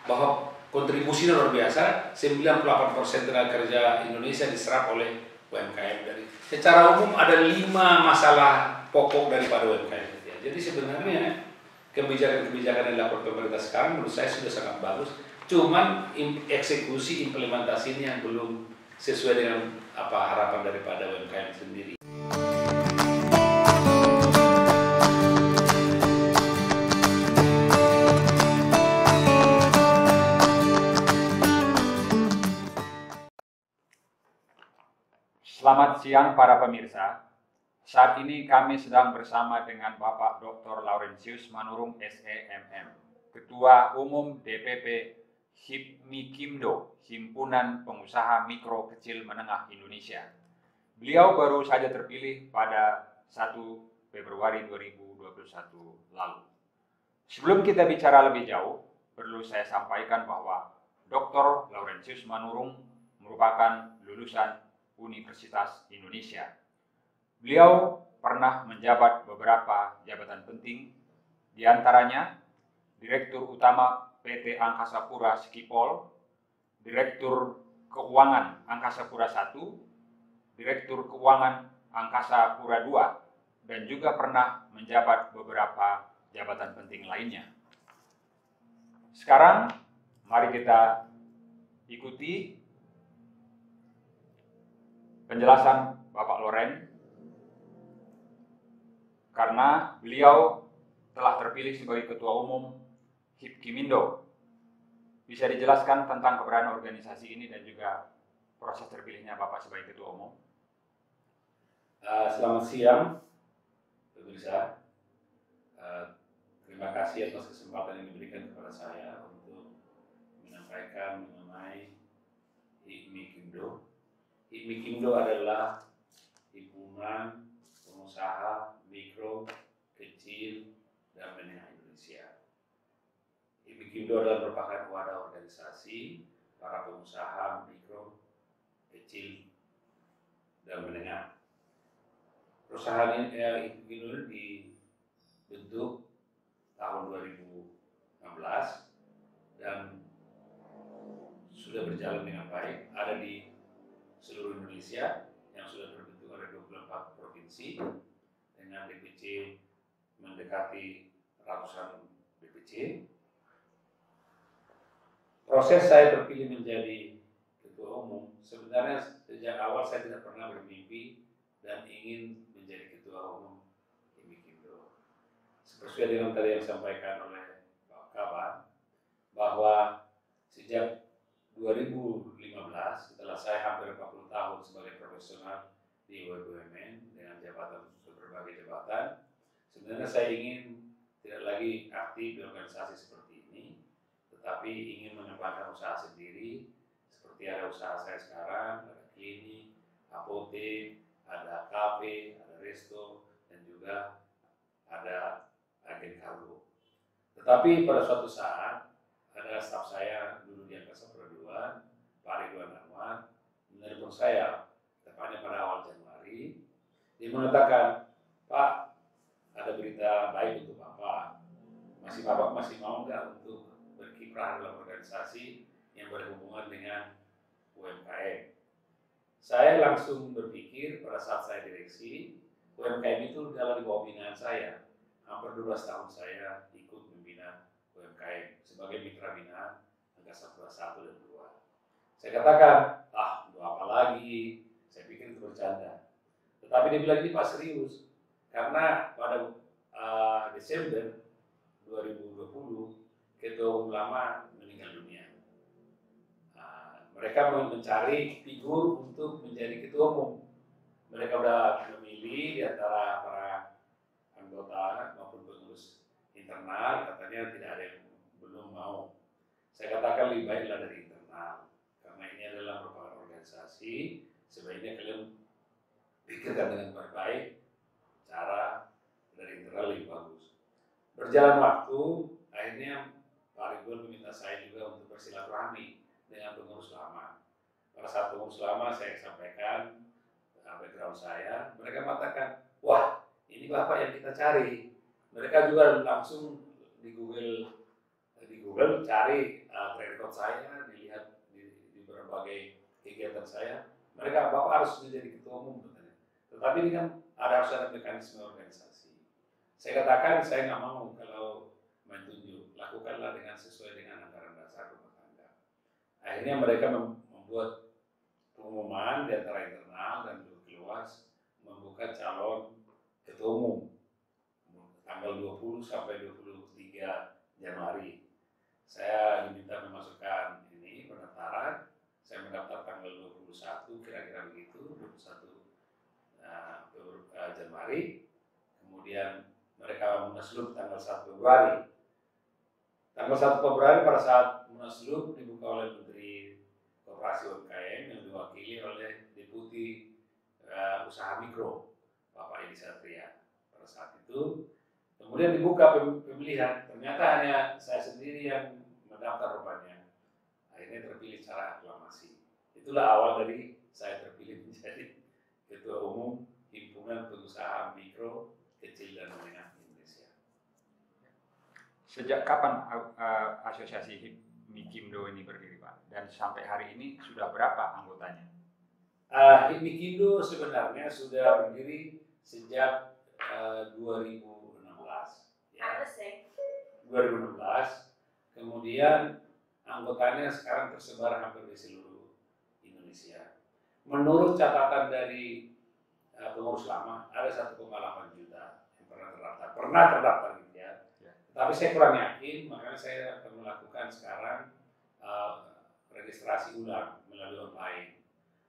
bahwa kontribusinya luar biasa. 98% tenaga kerja Indonesia diserap oleh UMKM. Secara umum ada 5 masalah pokok daripada UMKM. Jadi sebenarnya kebijakan-kebijakan yang dilakukan pemerintah sekarang menurut saya sudah sangat bagus. Cuman eksekusi implementasinya yang belum sesuai dengan harapan daripada UMKM sendiri. Selamat siang para pemirsa. Saat ini kami sedang bersama dengan Bapak Dr. Laurentius Manurung SEMM, Ketua Umum DPP HIPMIKIMDO, Himpunan Pengusaha Mikro Kecil Menengah Indonesia. Beliau baru saja terpilih pada 1 Februari 2021 lalu. Sebelum kita bicara lebih jauh, perlu saya sampaikan bahwa Dr. Laurentius Manurung merupakan lulusan Universitas Indonesia. Beliau pernah menjabat beberapa jabatan penting, diantaranya Direktur Utama PT Angkasa Pura Skipol, Direktur Keuangan Angkasa Pura I, Direktur Keuangan Angkasa Pura II, dan juga pernah menjabat beberapa jabatan penting lainnya. Sekarang, mari kita ikuti penjelasan Bapak Loren, karena beliau telah terpilih sebagai Ketua Umum HIPKIMINDO. Bisa dijelaskan tentang keberadaan organisasi ini dan juga proses terpilihnya Bapak sebagai Ketua Umum? Selamat siang, pemirsa. Terima kasih atas kesempatan yang diberikan kepada saya untuk menyampaikan mengenai HIPMIKIMDO. HIPMIKIMDO adalah Himpunan Pengusaha Mikro, Kecil, dan Menengah Indonesia. HIPMIKIMDO adalah merupakan wadah organisasi para pengusaha mikro, kecil, dan menengah. Perusahaan HIPMIKIMDO dibentuk tahun 2016 dan sudah berjalan dengan baik. Ada di seluruh Indonesia yang sudah terbentuk oleh 24 provinsi dengan DPC mendekati ratusan DPC. Proses saya terpilih menjadi Ketua Umum, sebenarnya sejak awal saya tidak pernah bermimpi dan ingin menjadi Ketua Umum HIPMIKIMDO. Sesuai dengan tadi yang disampaikan oleh Pak Kaban, bahwa sejak 2015, setelah saya hampir 40 tahun sebagai profesional di BUMN dengan berbagai jabatan, sebenarnya saya ingin tidak lagi aktif di organisasi seperti ini, tetapi ingin mengembangkan usaha sendiri, seperti ada usaha saya sekarang, ada klinik, apotek, ada kafe, ada resto, dan juga ada agen kargo. Tetapi pada suatu saat, ada staf saya dulu di Angkasa Pura II, Pak Ridwan Anwar, menelpon saya, tepatnya pada awal Januari. Dia mengatakan, Pak, ada berita baik untuk Bapak. Bapak masih mau nggak untuk berkiprah dalam organisasi yang berhubungan dengan UMKM? Saya langsung berpikir pada saat saya direksi, UMKM itu adalah di bawah binaan saya. Hampir 12 tahun saya ikut membina UMKM sebagai mitra binaan Angkasa Pura I dan II. Saya katakan, untuk apa lagi? Saya pikir itu bercanda. Tetapi dia bilang, ini Pak serius. Karena pada Desember 2020, Ketua Umum lama meninggal dunia. Mereka mencari figur untuk menjadi Ketua Umum. Mereka sudah memilih di antara para anggota maupun pengurus internal, katanya tidak ada yang belum mau. Saya katakan lebih baiklah dari internal, karena ini adalah merupakan organisasi, sebaiknya kalian pikirkan dengan baik, cara dari internal lebih bagus. Berjalan waktu, akhirnya Pak Ridwan meminta saya juga untuk bersilaturahmi dengan pengurus lama. Pada saat pengurus lama saya sampaikan background saya, mereka mengatakan, wah ini Bapak yang kita cari. Mereka juga langsung di Google cari report saya, dilihat di berbagai kegiatan saya, mereka Bapak harus menjadi ketua umum katanya. Tetapi ini kan harus ada mekanisme organisasi. Saya katakan saya nggak mau kalau main tunjuk, lakukanlah sesuai dengan anggaran dasar rumah tangga. Akhirnya mereka membuat pengumuman di antara internal dan luas membuka calon ketua umum tanggal 20 sampai 23 Januari. Saya diminta memasukkan ini pendaftaran. Saya mendaftar tanggal 21 kira-kira begitu, 21 Januari. Kemudian mereka munaslup tanggal 1 Februari. Tanggal 1 Februari pada saat munaslup dibuka oleh Menteri Koperasi UMKM yang diwakili oleh Deputi Usaha Mikro, Bapak Edi Satria. Pada saat itu, kemudian dibuka pemilihan. Ternyata hanya saya sendiri yang mendaftar rupanya. Akhirnya terpilih secara aklamasi. Itulah awal dari saya terpilih menjadi Ketua Umum Himpunan Pengusaha Mikro, Kecil dan Menengah Indonesia. Sejak kapan asosiasi HIPMI-KIMDO ini berdiri, Pak? Dan sampai hari ini sudah berapa anggotanya? HIPMI-KIMDO sebenarnya sudah berdiri sejak 2016. Ya. 2016. Kemudian anggotanya sekarang tersebar hampir di seluruh Indonesia. Menurut catatan dari pengurus lama, ada 1,8 juta yang pernah terdaftar gitu ya. Tapi saya kurang yakin, makanya saya akan melakukan sekarang registrasi ulang melalui online.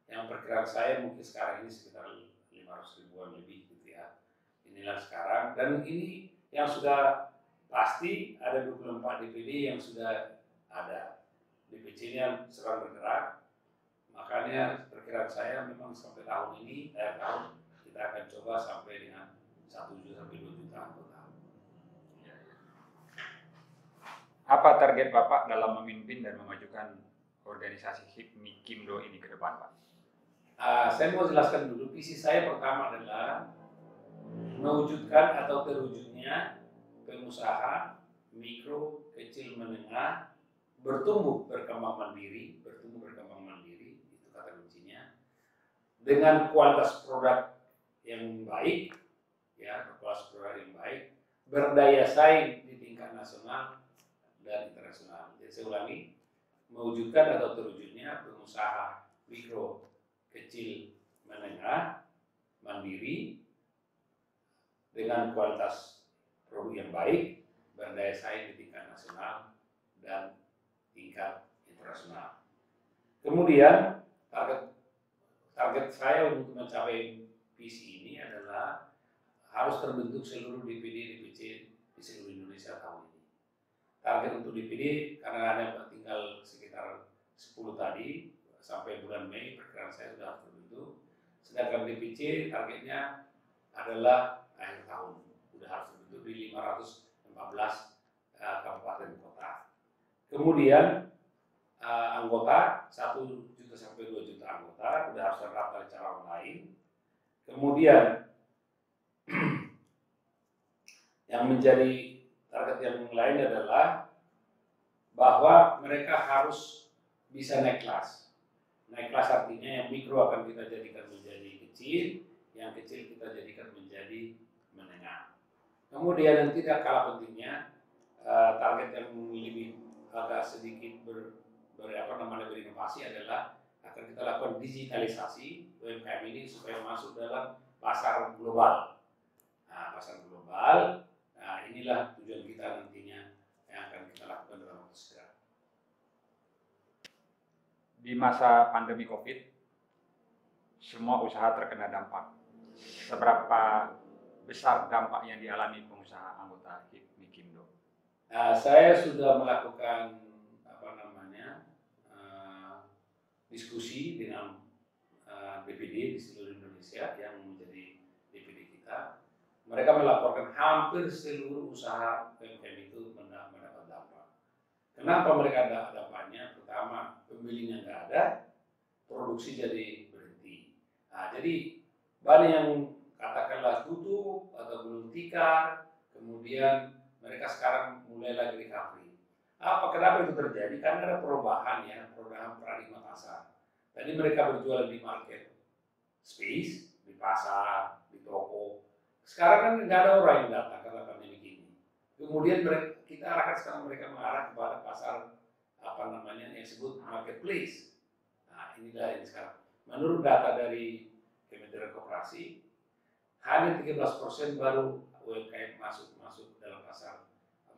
Yang perkiraan saya mungkin sekarang ini sekitar 500 ribuan lebih gitu ya. Inilah sekarang, dan ini yang sudah pasti ada 24 DPD yang sudah ada. DPC-nya sedang bergerak, makanya perkiraan saya memang sampai tahun ini, kita akan coba sampai dengan 1 juta sampai 2 juta anggota. Apa target Bapak dalam memimpin dan memajukan organisasi HIPMI-KIMDO ini ke depan, Pak? Saya mau jelaskan dulu, visi saya pertama adalah mewujudkan atau terwujudnya pengusaha mikro, kecil, menengah bertumbuh berkembang mandiri, itu kata kuncinya, dengan kualitas produk yang baik, ya, kualitas produk yang baik, berdaya saing di tingkat nasional dan internasional. Jadi saya ulangi, mewujudkan atau terwujudnya pengusaha mikro, kecil, menengah, mandiri, dengan kualitas produk yang baik, berdaya saing di tingkat nasional dan tingkat internasional. Kemudian target saya untuk mencapai visi ini adalah harus terbentuk seluruh DPD DPC di seluruh Indonesia tahun ini. Target untuk DPD karena ada tinggal sekitar 10 tadi sampai bulan Mei perkiraan saya sudah terbentuk. Sedangkan DPC targetnya adalah akhir tahun sudah harus terbentuk di 514 kabupaten kota. Kemudian anggota 1 juta sampai 2 juta anggota sudah harus terdaftar secara online. Kemudian yang menjadi target yang lain adalah bahwa mereka harus bisa naik kelas. Naik kelas artinya yang mikro akan kita jadikan menjadi kecil, yang kecil kita jadikan menjadi menengah. Kemudian yang tidak kalah pentingnya, target yang lebih agak sedikit berinovasi adalah akan kita lakukan digitalisasi UMKM ini supaya masuk dalam pasar global. Nah, pasar global, inilah tujuan kita nantinya yang akan kita lakukan dalam waktu segera. Di masa pandemi COVID, semua usaha terkena dampak. Seberapa besar dampak yang dialami pengusaha anggota HIPMI-KIMDO? Saya sudah melakukan diskusi dengan DPD di seluruh Indonesia yang menjadi DPD kita. Mereka melaporkan hampir seluruh usaha UMKM itu mendapat dampak. Kenapa mereka ada dampaknya? Pertama, pembelinya nggak ada, produksi jadi berhenti. Nah, jadi banyak yang katakanlah tutup atau belum tikar, kemudian mereka sekarang mulai lagi recovery. Kenapa itu terjadi? Karena ada perubahan paradigma pasar. Tadi mereka berjualan di market space, di pasar, di toko. Sekarang kan nggak ada orang yang datang karena pandemi ini. Kemudian kita arahkan sekarang mereka mengarah kepada pasar yang disebut marketplace. Nah, inilah yang sekarang. Menurut data dari Kementerian Koperasi, hanya 13% baru UMKM masuk dalam pasar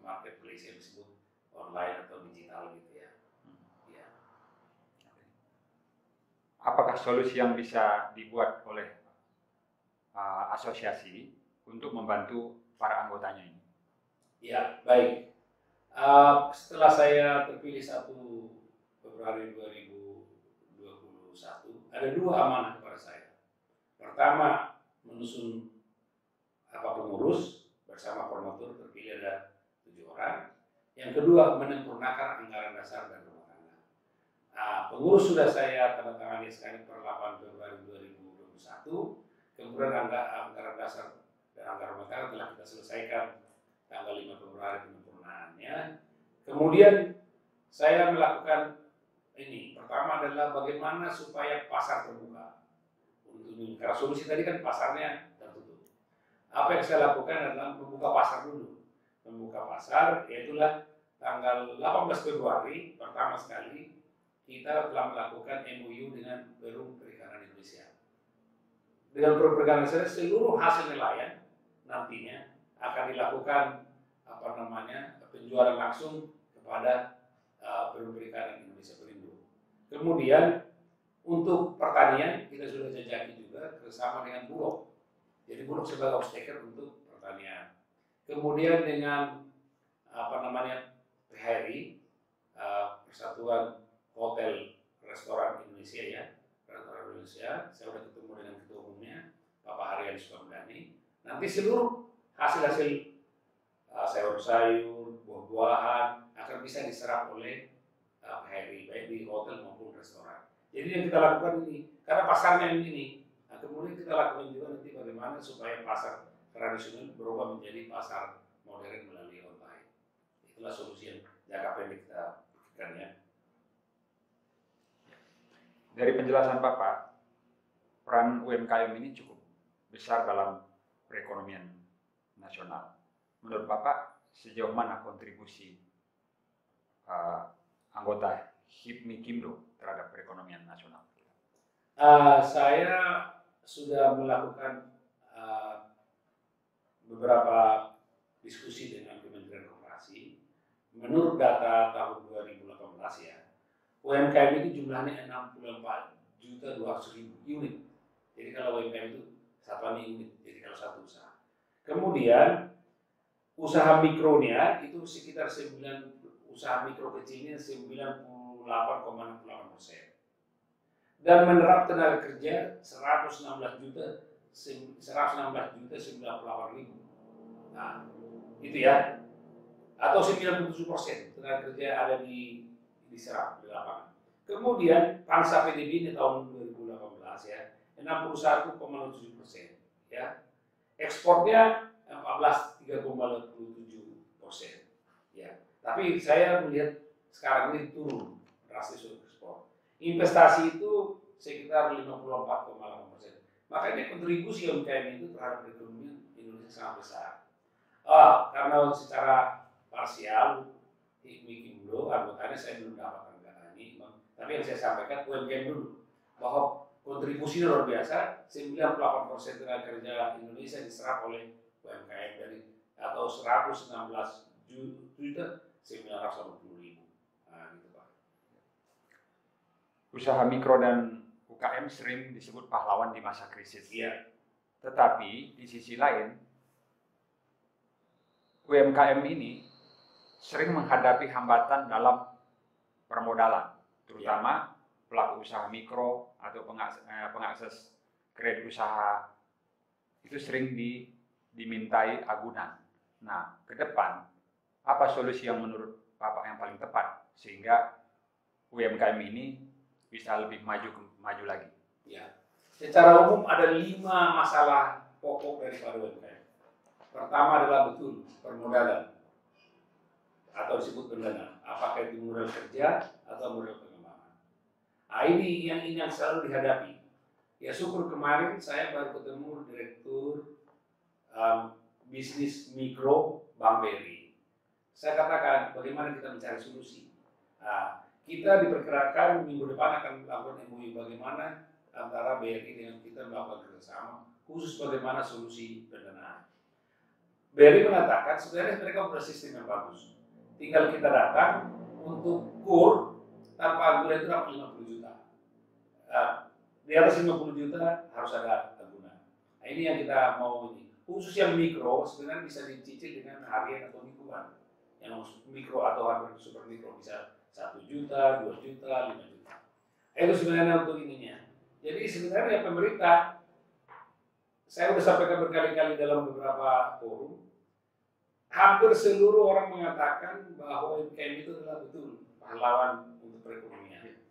marketplace yang disebut online atau digital gitu ya. Ya. Apakah solusi yang bisa dibuat oleh asosiasi untuk membantu para anggotanya ini? Ya, baik. Setelah saya terpilih 1 Februari 2021, ada 2 amanah kepada saya. Pertama, menyusun pengurus bersama promotor, terpilih ada 7 orang. Yang kedua, menyempurnakan anggaran dasar dan rumah tangga. Pengurus sudah saya tanda tangani sekali per 8 Februari 2021. Kemudian anggaran dasar dan anggaran rumah tangga telah kita selesaikan tanggal 5 Februari penyempurnaannya. Kemudian saya melakukan ini. Pertama adalah bagaimana supaya pasar terbuka. Untuk ini, karena solusi tadi kan pasarnya tertutup. Apa yang saya lakukan adalah membuka pasar dulu. Membuka pasar, yaitulah tanggal 18 Februari pertama sekali kita telah melakukan MOU dengan Perum Perikanan Indonesia. Dengan Perum Perikanan Indonesia, seluruh hasil nelayan nantinya akan dilakukan penjualan langsung kepada Perum Perikanan Indonesia Perindo. Kemudian untuk pertanian kita sudah jajaki juga bersama dengan Bulog. Jadi Bulog sebagai off-taker untuk pertanian. Kemudian dengan PHRI, Persatuan Hotel Restoran Indonesia ya, Restoran Indonesia. Saya sudah ketemu dengan ketua umumnya, Bapak Haryadi Sukamdhani. Nanti seluruh hasil-hasil sayur-sayur, buah-buahan akan bisa diserap oleh PHRI, baik di hotel maupun restoran. Jadi yang kita lakukan ini, karena pasarnya ini, kemudian kita lakukan juga nanti bagaimana supaya pasar tradisional berubah menjadi pasar modern melalui online. Itulah solusi yang jangka pendek kita pikirkan ya. Dari penjelasan Bapak, peran UMKM ini cukup besar dalam perekonomian nasional. Menurut Bapak, sejauh mana kontribusi anggota HIPMI Kimdo terhadap perekonomian nasional? Saya sudah melakukan beberapa diskusi dengan Kementerian Koperasi. Menurut data tahun 2018 ya, UMKM itu jumlahnya 64.200.000 unit. Jadi kalau UMKM itu satuan unit, jadi kalau satu usaha. Kemudian usaha mikronya itu sekitar usaha mikro kecilnya 98,68%. Dan menerap tenaga kerja 116.098.000. Nah, itu ya. Atau 97% tenaga kerja ada diserap di lapangan. Kemudian pangsa PDB ini tahun 2018 ya, 61,07% ya. Ekspornya 3,27% ya. Tapi saya melihat sekarang ini turun drastis untuk ekspor. Investasi itu sekitar 54,8%. Makanya kontribusi UMKM itu terhadap perekonomian Indonesia sangat besar. Karena secara parsial HIPMI Kimdo anggotanya saya belum dapat anggarannya, tapi yang saya sampaikan UMKM dulu bahwa kontribusi luar biasa. 98% tenaga kerja Indonesia diserap oleh UMKM dari atau 116.980.000. Nah, gitu Pak. Usaha mikro dan UKM sering disebut pahlawan di masa krisis. Iya. Tetapi di sisi lain, UMKM ini sering menghadapi hambatan dalam permodalan, terutama pelaku usaha mikro atau pengakses kredit usaha itu sering dimintai agunan. Nah, ke depan apa solusi yang menurut Bapak yang paling tepat sehingga UMKM ini bisa lebih maju lagi? Ya. Secara umum ada 5 masalah pokok daripada UMKM. Pertama adalah betul permodalan atau disebut pendanaan. apakah itu modal kerja atau modal pengembangan. Nah, ini yang selalu dihadapi. Ya syukur kemarin saya baru ketemu direktur bisnis mikro Bank BRI. Saya katakan bagaimana kita mencari solusi. Nah, kita diperkirakan minggu depan akan melakukan MOU bagaimana antara BRI dengan kita melakukan kerjasama khusus bagaimana solusi pendanaan. BRI mengatakan sebenarnya mereka punya sistem yang bagus. Tinggal kita datang untuk kur tanpa angguran itu dapat 50 juta. Di atas 50 juta harus ada tabungan. Nah, ini yang kita mau ini. Khusus yang mikro sebenarnya bisa dicicil dengan harian atau mingguan. Yang mikro atau hampir super mikro bisa 1 juta, 2 juta, 5 juta. Itu sebenarnya untuk ininya. Jadi sebenarnya pemerintah, saya sudah sampaikan berkali-kali dalam beberapa forum, hampir seluruh orang mengatakan bahwa UMKM itu adalah betul pahlawan untuk perekonomian.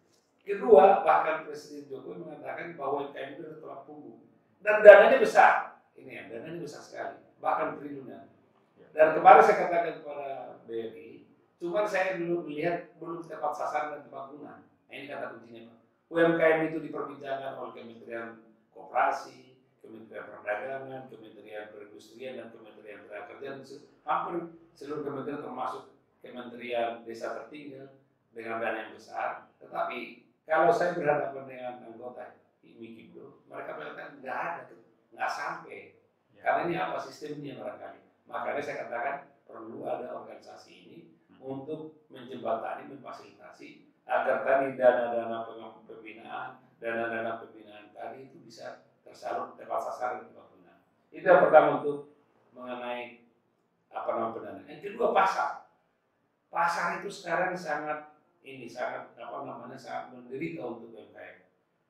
Kedua, bahkan Presiden Jokowi mengatakan bahwa UMKM itu adalah tulang punggung. Dan dananya besar. Ini ya, dananya besar sekali. Bahkan triliunan. Dan kemarin saya katakan kepada BRI, cuman saya belum melihat belum tepat sasaran dan tepat guna. Nah, ini kata kuncinya, Pak. UMKM itu diperbincangkan oleh Kementerian Koperasi, Kementerian Perdagangan, Kementerian Perindustrian, dan Kementerian Tenagakerjaan. Hampir seluruh kementerian termasuk Kementerian Desa Tertinggal dengan dana yang besar. Tetapi kalau saya berhadapan dengan anggota Mikimdo, mereka mengatakan nggak ada, nggak sampai. Karena ini apa sistemnya barangkali. Makanya saya katakan perlu ada organisasi ini untuk menjembatani, memfasilitasi agar tadi dana-dana pembinaan, dana-dana pembinaan tadi itu bisa tersalur tepat sasaran tepat guna. Itu yang pertama untuk mengenai pendanaan. Yang kedua pasar. Pasar itu sekarang sangat sangat menderita untuk UMKM.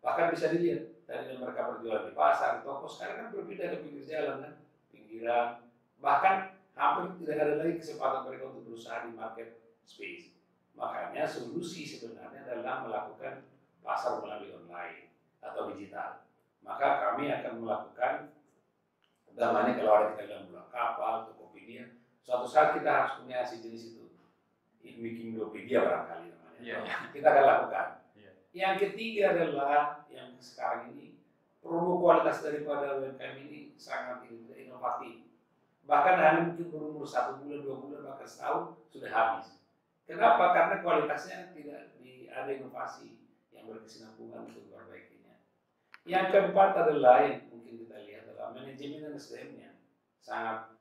Bahkan bisa dilihat dari mereka berjualan di pasar, di toko, sekarang kan berbeda ke pinggir jalan kan, pinggiran, bahkan hampir tidak ada lagi kesempatan mereka untuk berusaha di market space. Makanya solusi sebenarnya adalah melakukan pasar melalui online atau digital. Maka kami akan melakukan, namanya kalau ada kita bilang bulan kapal, Tokopedia, suatu saat kita harus punya si jenis itu, Mikimdopedia barangkali namanya. Kita akan lakukan. Yang ketiga adalah yang sekarang ini produk kualitas daripada UMKM ini sangat inovatif. Bahkan hanya mungkin berumur 1 bulan, 2 bulan, bahkan setahun sudah habis. Kenapa? Karena kualitasnya tidak ada inovasi yang berkesinambungan untuk memperbaikinya. Yang keempat adalah yang mungkin kita lihat adalah manajemen dan SDM-nya sangat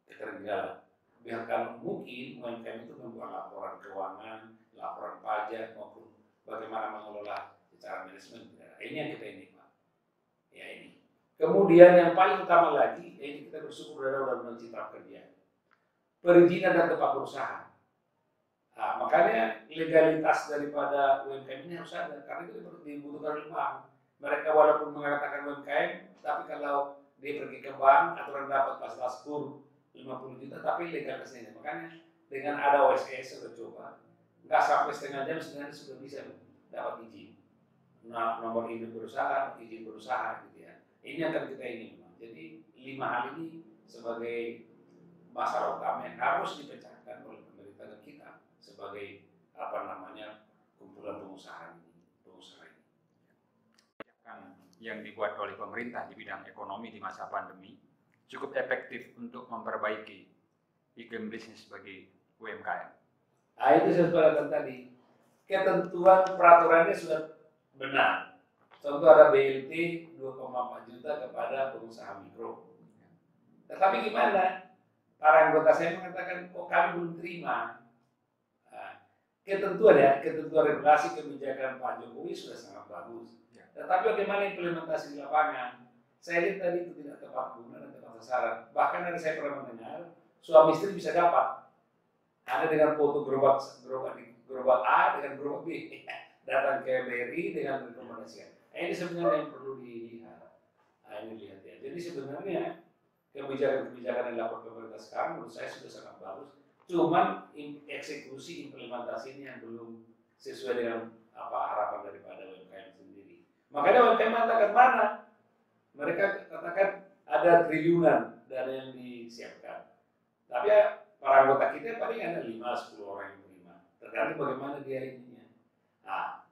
ketertinggalan. Bahkan mungkin UMKM itu membuat laporan keuangan, laporan pajak maupun bagaimana mengelola secara manajemen. Ini yang kita ini, Pak. Ya ini. Kemudian yang paling utama lagi, ini kita bersyukur dari Undang-Undang Cipta Kerja. Perizinan dan tempat berusaha. Nah, makanya legalitas daripada UMKM ini harus ada, karena itu dibutuhkan oleh bank. Mereka walaupun mengatakan UMKM, tapi kalau dia pergi ke bank, aturan dapat pas kur 50 juta, tapi legalitasnya. Makanya dengan ada OSS sudah coba, nggak sampai setengah jam sebenarnya sudah bisa dapat izin. Nah, nomor induk berusaha, izin berusaha gitu ya. Ini akan kita ini. Jadi 5 hal ini sebagai masalah utama yang harus dipecahkan oleh pemerintah dan kita sebagai kumpulan pengusaha ini. Yang dibuat oleh pemerintah di bidang ekonomi di masa pandemi cukup efektif untuk memperbaiki iklim bisnis bagi UMKM. Nah, itu saya sebutkan tadi. Ketentuan peraturannya sudah benar. Contoh ada BLT 2,4 juta kepada pengusaha mikro. Tetapi gimana? Para anggota saya mengatakan, kok kami belum terima. Nah, ketentuan regulasi kebijakan Pak Jokowi sudah sangat bagus. Tetapi bagaimana implementasi di lapangan? Saya lihat tadi itu tidak tepat guna dan tepat sasaran. Bahkan ada saya pernah mendengar, suami istri bisa dapat. Ada dengan foto gerobak A dengan gerobak B. Datang ke BRI dengan rekomendasikan. Ini sebenarnya yang perlu dilihat. Nah, ini lihat ya. Jadi sebenarnya kebijakan-kebijakan yang dilakukan pemerintah sekarang menurut saya sudah sangat bagus. Cuman eksekusi implementasinya yang belum sesuai dengan harapan daripada UMKM sendiri. Makanya UMKM mengatakan mana? Mereka katakan ada triliunan dana yang disiapkan. Tapi ya, para anggota kita paling ada 5-10 orang yang menerima. tergantung bagaimana dia ininya. Nah,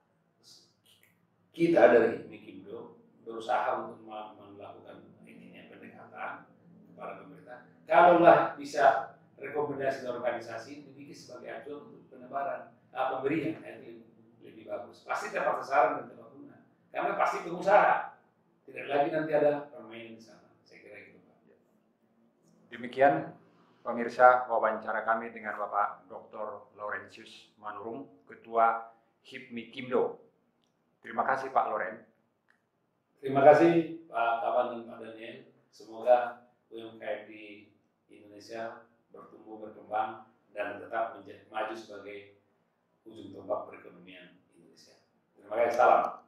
kita dari Mikindo berusaha untuk melakukan ininya pendekatan kepada pemerintah. Kalaulah bisa rekomendasi dari organisasi dibikin sebagai acuan untuk penebaran pemberian, itu lebih bagus. Pasti tepat sasaran dan tepat guna. Karena pasti pengusaha, tidak lagi nanti ada permainan di sana. Saya kira itu, Pak. Demikian pemirsa wawancara kami dengan Bapak Dr. Laurentius Manurung, Ketua HIPMI Kimdo. Terima kasih Pak Loren. Terima kasih Pak Kawan dan Pak Daniel. Semoga UMKM di Indonesia bertumbuh, berkembang, dan tetap maju sebagai ujung tombak perekonomian Indonesia. Terima kasih, salam.